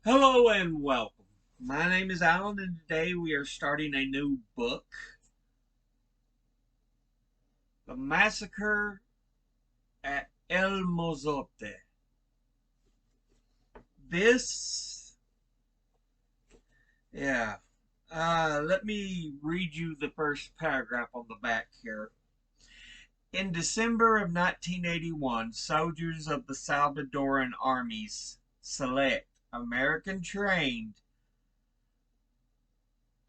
Hello and welcome. My name is Alan, and today we are starting a new book, The Massacre at El Mozote. This, yeah, let me read you the first paragraph on the back here. In December of 1981, soldiers of the Salvadoran armies select American trained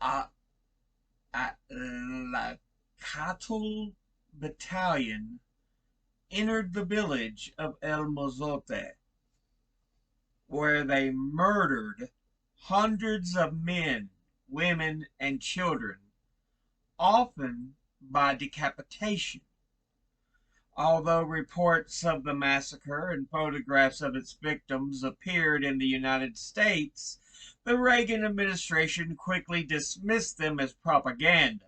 uh, La Cattle Battalion entered the village of El Mozote, where they murdered hundreds of men, women, and children, often by decapitation. Although reports of the massacre and photographs of its victims appeared in the United States, the Reagan administration quickly dismissed them as propaganda.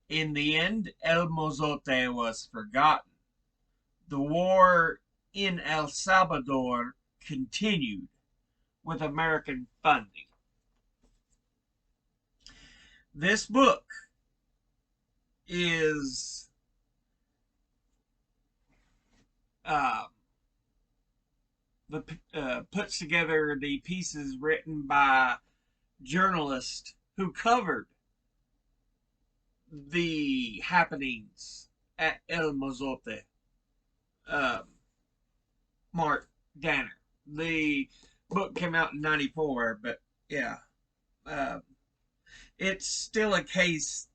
In the end, El Mozote was forgotten. The war in El Salvador continued with American funding. This book is uh, puts together the pieces written by journalists who covered the happenings at El Mozote. Um, Mark Danner. The book came out in '94, but yeah, uh, it's still a case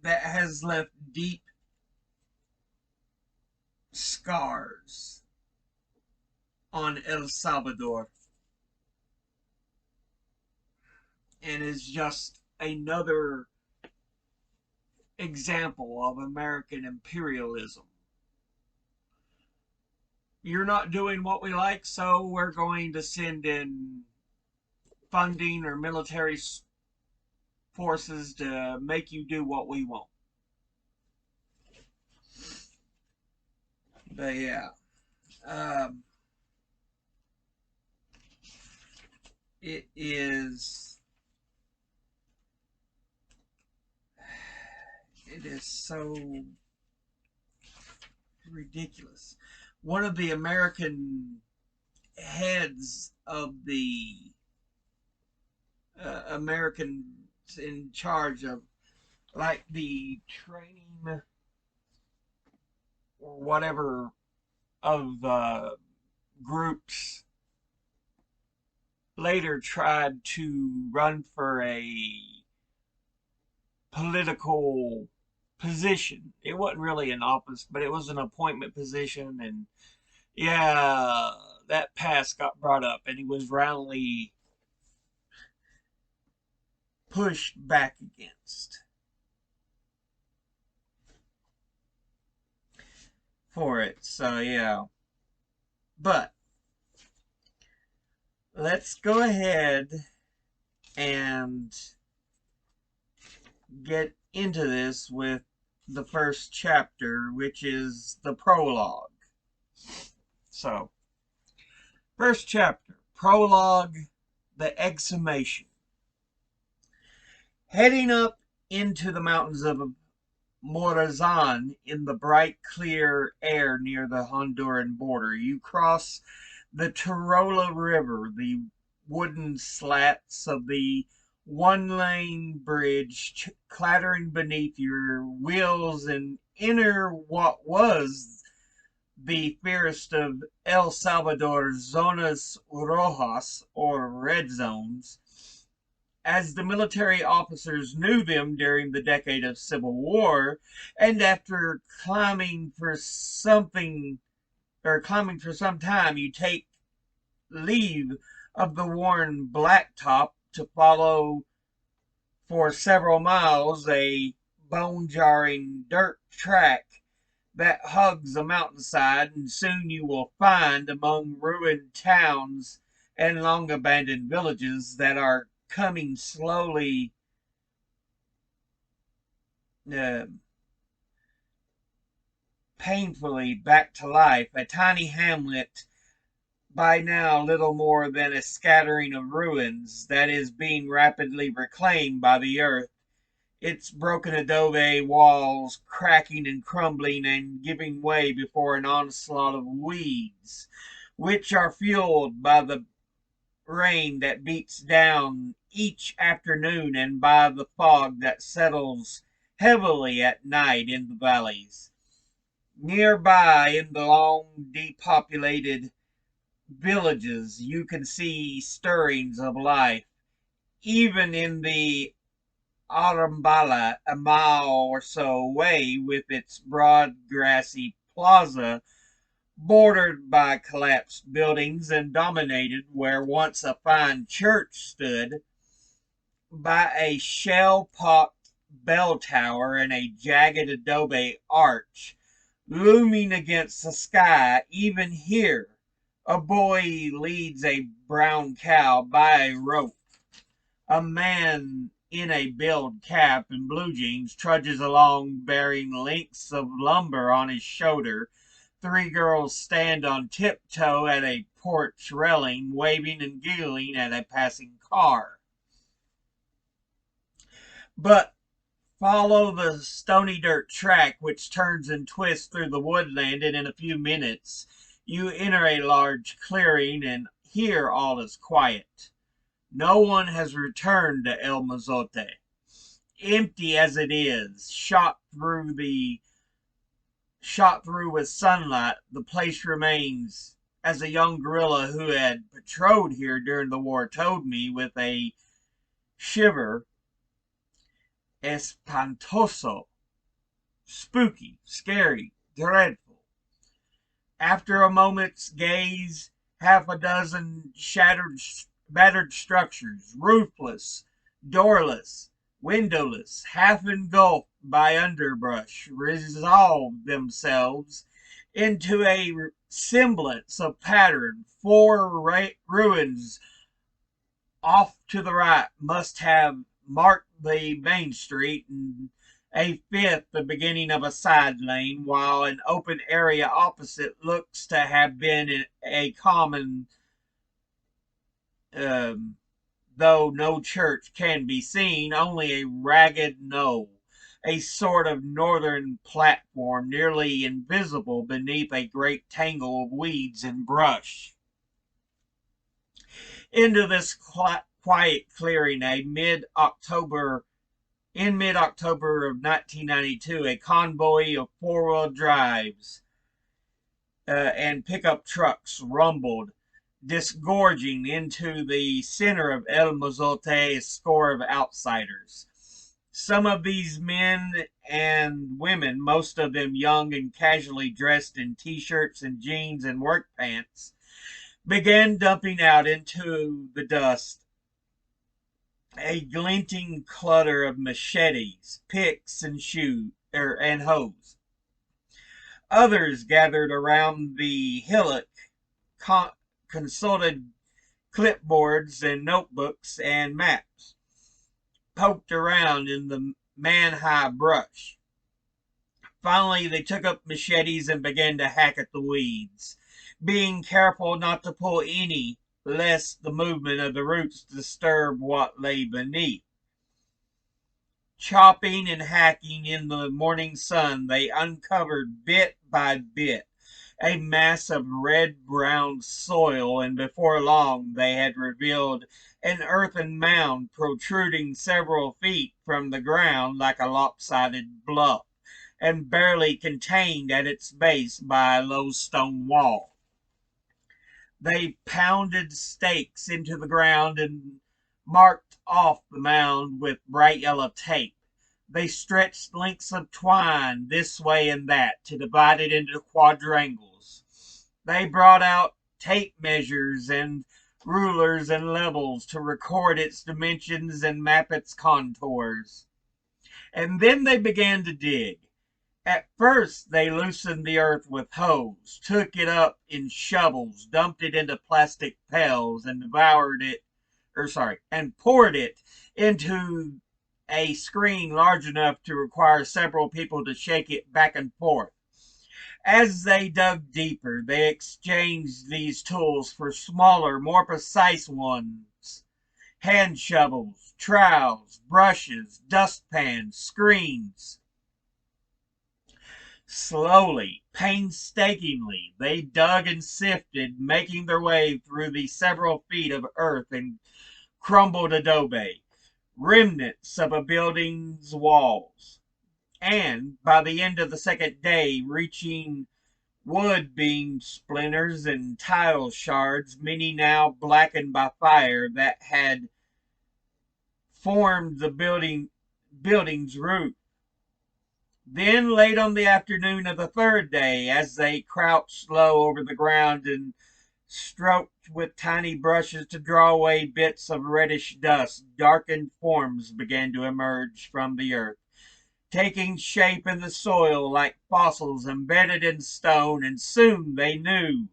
that has left deep scars on El Salvador and is just another example of American imperialism. You're not doing what we like, so we're going to send in funding or military forces to make you do what we want. But yeah, um, it is so ridiculous. One of the American heads of the Americans in charge of like the training or whatever of groups later tried to run for a political position. It wasn't really an office, but it was an appointment position. And yeah, that pass got brought up, and he was roundly pushed back against for it. So yeah, but let's go ahead and get into this with the first chapter, which is the prologue. So, first chapter, prologue, the exhumation. Heading up into the mountains of Morazan in the bright, clear air near the Honduran border, you cross the Tarola River, the wooden slats of the one-lane bridge clattering beneath your wheels and enter what was the fairest of El Salvador's zonas rojas, or red zones, as the military officers knew them during the decade of civil war, and after climbing for some time, you take leave of the worn blacktop to follow for several miles a bone-jarring dirt track that hugs a mountainside, and soon you will find among ruined towns and long abandoned villages that are coming slowly, uh, painfully back to life, a tiny hamlet by now little more than a scattering of ruins that is being rapidly reclaimed by the earth, its broken adobe walls cracking and crumbling and giving way before an onslaught of weeds, which are fueled by the rain that beats down each afternoon and by the fog that settles heavily at night in the valleys. Nearby, in the long depopulated villages, you can see stirrings of life. Even in the Arambala, a mile or so away, with its broad grassy plaza bordered by collapsed buildings and dominated where once a fine church stood by a shell-pocked bell tower and a jagged adobe arch looming against the sky. Even here a boy leads a brown cow by a rope. A man in a billed cap and blue jeans trudges along bearing lengths of lumber on his shoulder. Three girls stand on tiptoe at a porch railing, waving and giggling at a passing car. But follow the stony dirt track which turns and twists through the woodland, and in a few minutes you enter a large clearing, and here all is quiet. No one has returned to El Mozote. Empty as it is, shot through with sunlight, the place remains, as a young guerrilla who had patrolled here during the war told me with a shiver, espantoso, spooky, scary, dreadful. After a moment's gaze, half a dozen battered structures, roofless, doorless, windowless, half engulfed by underbrush, resolve themselves into a semblance of pattern. Four ruins off to the right must have marked the main street, and a fifth the beginning of a side lane, while an open area opposite looks to have been a common, um, though no church can be seen, only a ragged knoll, a sort of northern platform nearly invisible beneath a great tangle of weeds and brush. Into this quiet clearing, in mid-October of 1992, a convoy of four-wheel drives and pickup trucks rumbled, disgorging into the center of El Mozote a score of outsiders. Some of these men and women, most of them young and casually dressed in t-shirts and jeans and work pants, began dumping out into the dust a glinting clutter of machetes, picks, and and hoes. Others gathered around the hillock, consulted clipboards and notebooks and maps, poked around in the man-high brush. Finally, they took up machetes and began to hack at the weeds, being careful not to pull any, lest the movement of the roots disturb what lay beneath. Chopping and hacking in the morning sun, they uncovered bit by bit a mass of red-brown soil, and before long they had revealed an earthen mound protruding several feet from the ground like a lopsided bluff, and barely contained at its base by a low stone wall. They pounded stakes into the ground and marked off the mound with bright yellow tape. They stretched lengths of twine this way and that to divide it into quadrangles. They brought out tape measures and rulers and levels to record its dimensions and map its contours. And then they began to dig. At first they loosened the earth with hoes, took it up in shovels, dumped it into plastic pails, and poured it into a screen large enough to require several people to shake it back and forth. As they dug deeper, they exchanged these tools for smaller, more precise ones: hand shovels, trowels, brushes, dustpans, screens. Slowly, painstakingly, they dug and sifted, making their way through the several feet of earth and crumbled adobe, remnants of a building's walls. And by the end of the second day, reaching wood beam splinters and tile shards, many now blackened by fire, that had formed the building's roof. Then, late on the afternoon of the third day, as they crouched low over the ground and stroked with tiny brushes to draw away bits of reddish dust, darkened forms began to emerge from the earth, taking shape in the soil like fossils embedded in stone, and soon they knew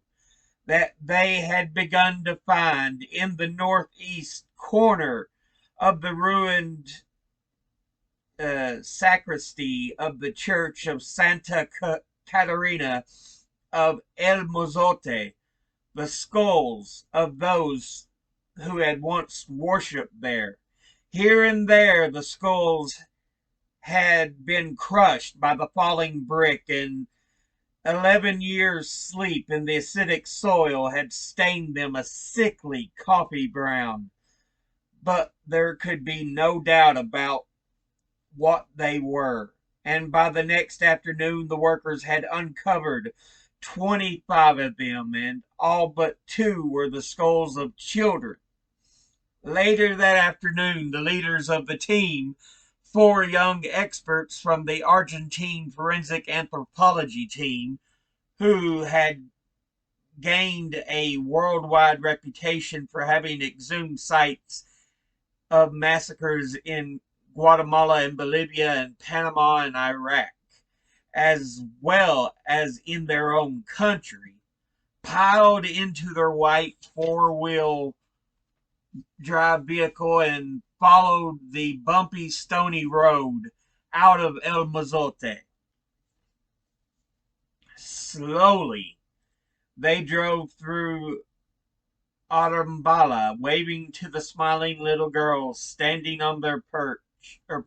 that they had begun to find in the northeast corner of the ruined sacristy of the church of Santa Caterina of El Mozote the skulls of those who had once worshipped there. Here and there the skulls had been crushed by the falling brick, and 11 years' sleep in the acidic soil had stained them a sickly coffee brown. But there could be no doubt about what they were, and by the next afternoon the workers had uncovered 25 of them, and all but two were the skulls of children. Later that afternoon, the leaders of the team, four young experts from the Argentine forensic anthropology team, who had gained a worldwide reputation for having exhumed sites of massacres in Guatemala and Bolivia and Panama and Iraq, as well as in their own country, piled into their white four-wheel drive vehicle and followed the bumpy, stony road out of El Mozote. Slowly, they drove through Arambala, waving to the smiling little girls standing on their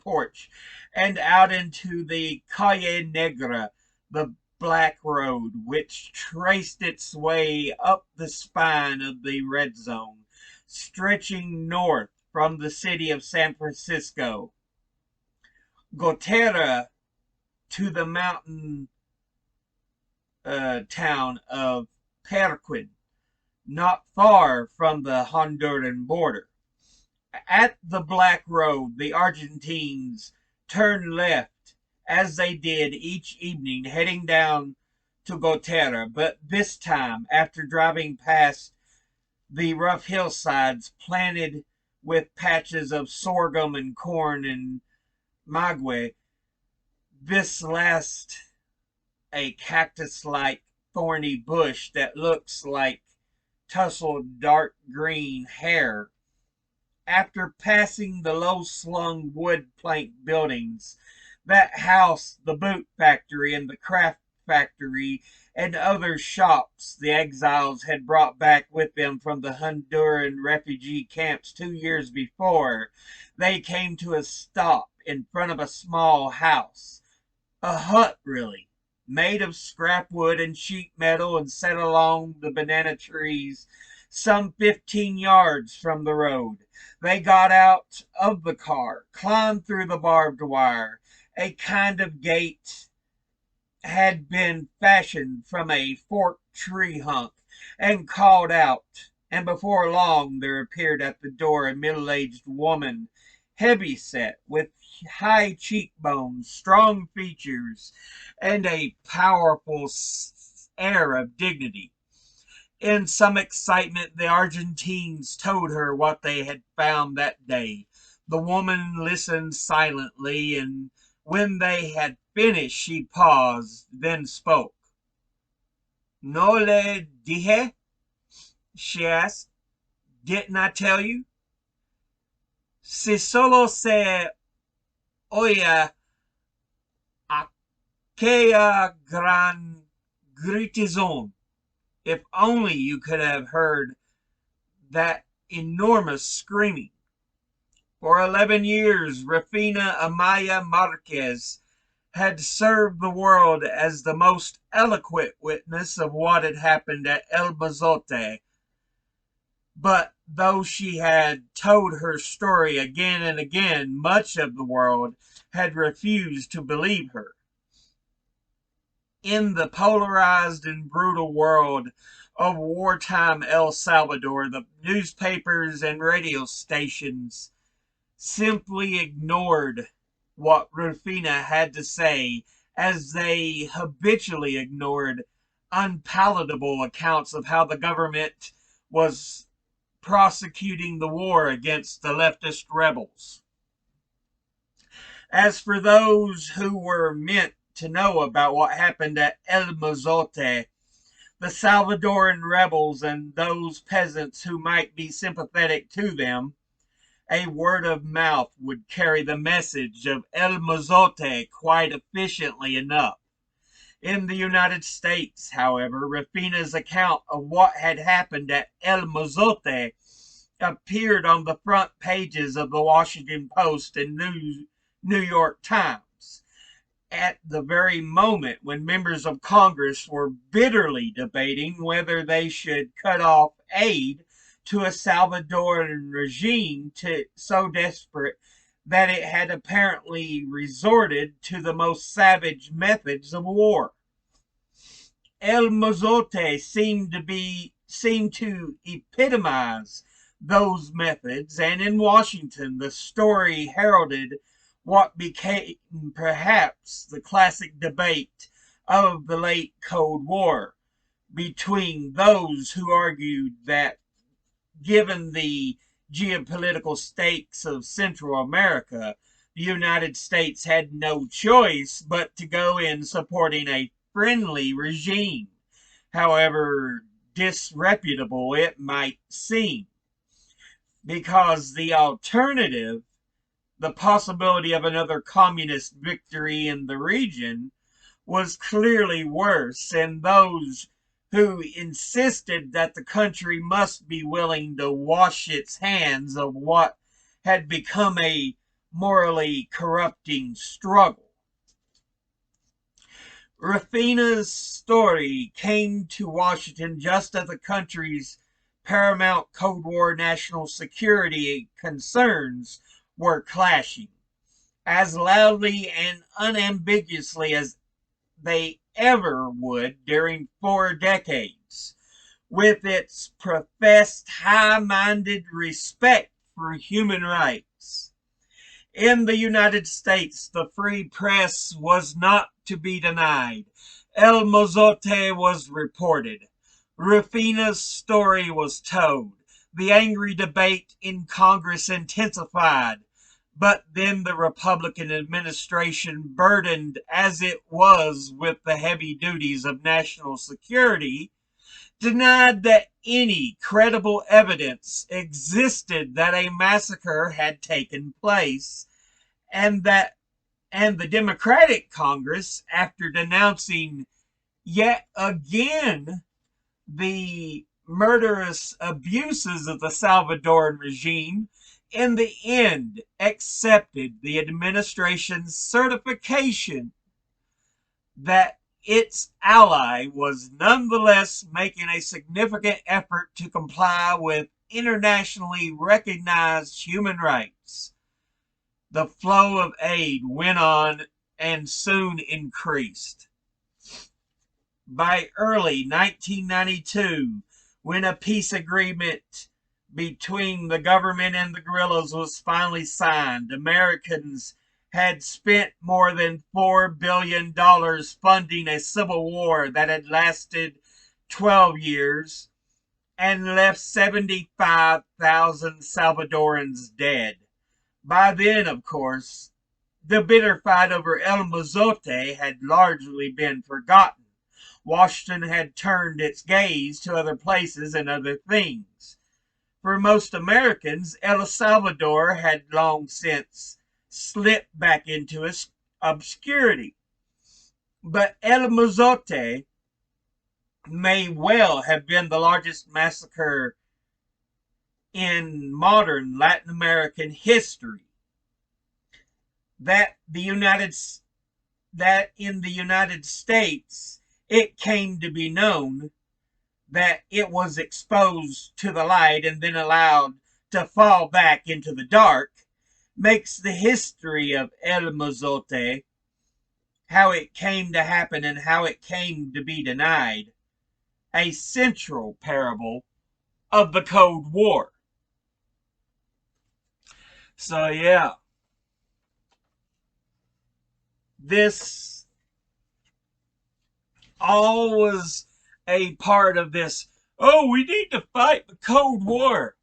porch, and out into the Calle Negra, the black road, which traced its way up the spine of the red zone, stretching north from the city of San Francisco, Gotera, to the mountain town of Perquin, not far from the Honduran border. At the Black Road, the Argentines turned left, as they did each evening, heading down to Gotera, but this time, after driving past the rough hillsides planted with patches of sorghum and corn and maguey, this last a cactus-like thorny bush that looks like tousled dark green hair. After passing the low-slung wood plank buildings that housed the boot factory and the craft factory and other shops the exiles had brought back with them from the Honduran refugee camps 2 years before, they came to a stop in front of a small house, a hut really, made of scrap wood and sheet metal and set along the banana trees some 15 yards from the road. They got out of the car, climbed through the barbed wire. A kind of gate had been fashioned from a forked tree hunk, and called out, and before long there appeared at the door a middle-aged woman, heavy set, with high cheekbones, strong features, and a powerful air of dignity. In some excitement, the Argentines told her what they had found that day. The woman listened silently, and when they had finished, she paused, then spoke. "No le dije?" she asked. "Didn't I tell you? Si solo se oía aquella gran gritizon. If only you could have heard that enormous screaming. For 11 years, Rufina Amaya Marquez had served the world as the most eloquent witness of what had happened at El Mozote. But though she had told her story again and again, much of the world had refused to believe her. In the polarized and brutal world of wartime El Salvador, the newspapers and radio stations simply ignored what Rufina had to say, as they habitually ignored unpalatable accounts of how the government was prosecuting the war against the leftist rebels. As for those who were meant to know about what happened at El Mozote, the Salvadoran rebels and those peasants who might be sympathetic to them, a word of mouth would carry the message of El Mozote quite efficiently enough. In the United States, however, Rufina's account of what had happened at El Mozote appeared on the front pages of the Washington Post and New York Times at the very moment when members of Congress were bitterly debating whether they should cut off aid to a Salvadoran regime so desperate that it had apparently resorted to the most savage methods of war. El Mozote seemed to epitomize those methods, and in Washington the story heralded what became perhaps the classic debate of the late Cold War between those who argued that, given the geopolitical stakes of Central America, the United States had no choice but to go in supporting a friendly regime, however disreputable it might seem, because the alternative, the possibility of another communist victory in the region, was clearly worse, and those who insisted that the country must be willing to wash its hands of what had become a morally corrupting struggle. Rufina's story came to Washington just as the country's paramount Cold War national security concerns were clashing, as loudly and unambiguously as they ever would during 4 decades, with its professed high-minded respect for human rights. In the United States, the free press was not to be denied. El Mozote was reported. Rufina's story was told. The angry debate in Congress intensified. But then the Republican administration, burdened as it was with the heavy duties of national security, denied that any credible evidence existed that a massacre had taken place, and the Democratic Congress, after denouncing yet again the murderous abuses of the Salvadoran regime, in the end accepted the administration's certification that its ally was nonetheless making a significant effort to comply with internationally recognized human rights. The flow of aid went on and soon increased. By early 1992, when a peace agreement between the government and the guerrillas was finally signed, Americans had spent more than $4 billion funding a civil war that had lasted 12 years and left 75,000 Salvadorans dead. By then, of course, the bitter fight over El Mozote had largely been forgotten. Washington had turned its gaze to other places and other things. For most Americans, El Salvador had long since slipped back into obscurity. But El Mozote may well have been the largest massacre in modern Latin American history. That the United that in the United States it came to be known that it was exposed to the light and then allowed to fall back into the dark makes the history of El Mozote, how it came to happen and how it came to be denied, a central parable of the Cold War. So, yeah, this all was a part of this. Oh, we need to fight the Cold War.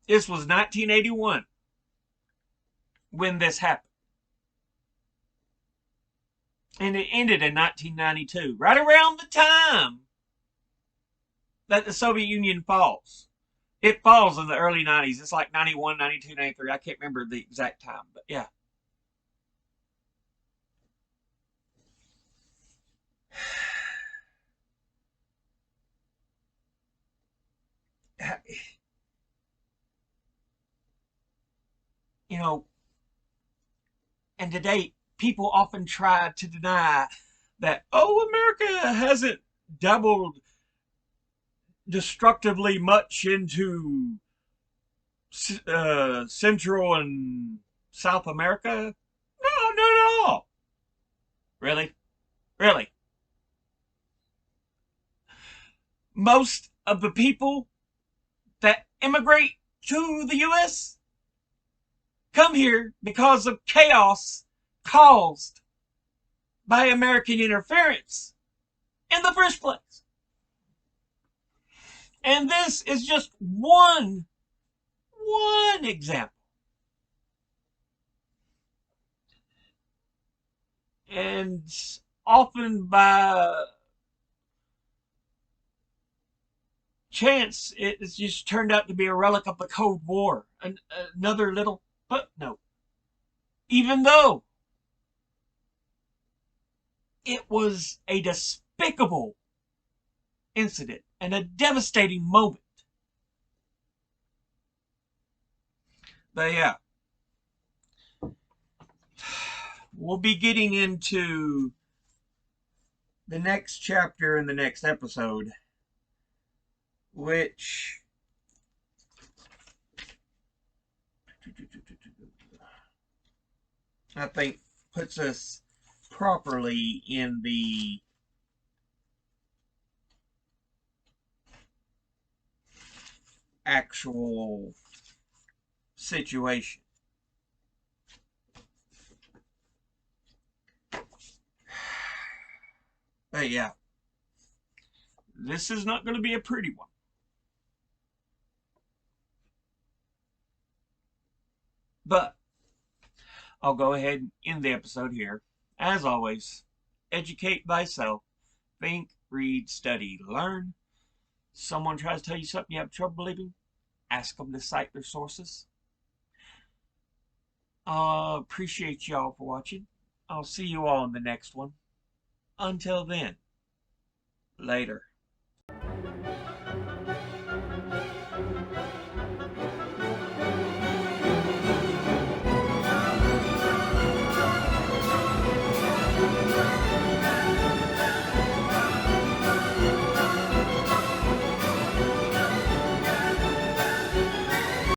This was 1981 when this happened. And it ended in 1992, right around the time that the Soviet Union falls. It falls in the early 90s. It's like 91, 92, 93. I can't remember the exact time, but yeah. You know, and today people often try to deny that, oh, America hasn't dabbled destructively much into Central and South America. No, not at all. Really? Really? Most of the people that immigrate to the U.S. come here because of chaos caused by American interference in the first place. And this is just one example. And often by chance, it's just turned out to be a relic of the Cold War. Another little footnote. Even though it was a despicable incident and a devastating moment. But yeah, we'll be getting into the next chapter in the next episode, which I think puts us properly in the actual situation. But yeah, this is not going to be a pretty one. But I'll go ahead and end the episode here. As always, educate thyself. Think, read, study, learn. Someone tries to tell you something you have trouble believing, ask them to cite their sources. Appreciate y'all for watching. I'll see you all in the next one. Until then, later.